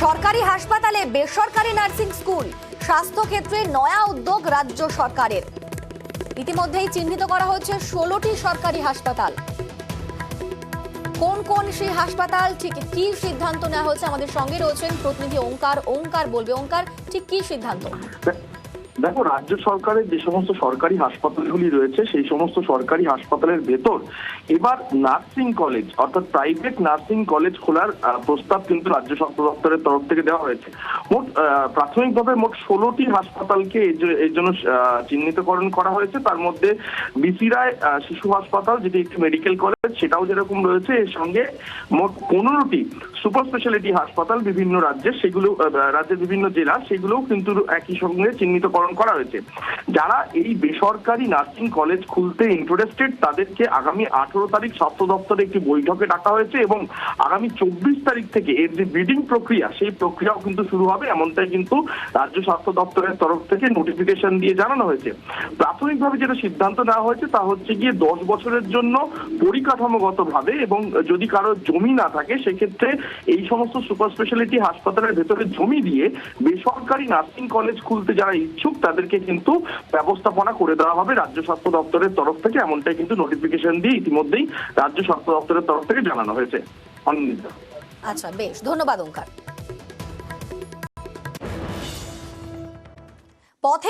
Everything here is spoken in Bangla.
সরকারি হাসপাতালে বেসরকারি নার্সিং স্কুল, স্বাস্থ্য ক্ষেত্রে নয়া উদ্যোগ রাজ্য সরকারের। ইতিমধ্যেই চিহ্নিত করা হচ্ছে 16টি সরকারি হাসপাতাল। কোন কোন সেই হাসপাতাল, ঠিক কি সিদ্ধান্ত নেওয়া হচ্ছে, আমাদের সঙ্গে রয়েছেন প্রতিনিধি ওঙ্কার বলবে। ওঙ্কার, ঠিক কি সিদ্ধান্ত? দেখো, রাজ্য সরকারের যে সমস্ত সরকারি হাসপাতালগুলি রয়েছে সেই সমস্ত সরকারি হাসপাতালের ভেতর এবার নার্সিং কলেজ অর্থাৎ প্রাইভেট নার্সিং কলেজ খোলার প্রস্তাব কিন্তু রাজ্য স্বাস্থ্য দপ্তরের তরফ থেকে দেওয়া হয়েছে। প্রাথমিকভাবে মোট 16টি হাসপাতালকে এর জন্য চিহ্নিতকরণ করা হয়েছে। তার মধ্যে বিসি রায় শিশু হাসপাতাল, যেটি একটি মেডিকেল কলেজ, সেটাও যেরকম রয়েছে। এর সঙ্গে মোট 15টি সুপার স্পেশালিটি হাসপাতাল বিভিন্ন রাজ্যের, সেগুলো রাজ্যের বিভিন্ন জেলা, সেগুলোও কিন্তু একই সঙ্গে চিহ্নিতকরণ করা হয়েছে। যারা এই বেসরকারি নার্সিং কলেজ খুলতে ইন্টারেস্টেড তাদেরকে আগামী 18 তারিখ স্বাস্থ্য দপ্তরে একটি বৈঠকে ডাকা হয়েছে এবং আগামী 24 তারিখ থেকে এর যে বিডিং প্রক্রিয়া সেই প্রক্রিয়াও কিন্তু শুরু হবে, এমনটাই কিন্তু রাজ্য স্বাস্থ্য দপ্তরের তরফ থেকে নোটিফিকেশন দিয়ে জানানো হয়েছে। প্রাথমিকভাবে যেটা সিদ্ধান্ত নেওয়া হয়েছে তা হচ্ছে গিয়ে 10 বছরের জন্য পরিকাঠামোগতভাবে, এবং যদি কারো জমি না থাকে সেক্ষেত্রে এই সমস্ত সুপার স্পেশালিটি হাসপাতালের ভেতরে জমি দিয়ে বেসরকারি নার্সিং কলেজ খুলতে যারা ইচ্ছুক তাদেরকে কিন্তু ব্যবস্থাপনা করে দেওয়া হবে রাজ্য স্বাস্থ্য দপ্তরের তরফ থেকে, এমনটাই কিন্তু নোটিফিকেশন দিয়ে ইতিমধ্যেই রাজ্য স্বাস্থ্য দপ্তরের তরফ থেকে জানানো হয়েছে। আচ্ছা, বেশ, ধন্যবাদ ওঙ্কার। পথে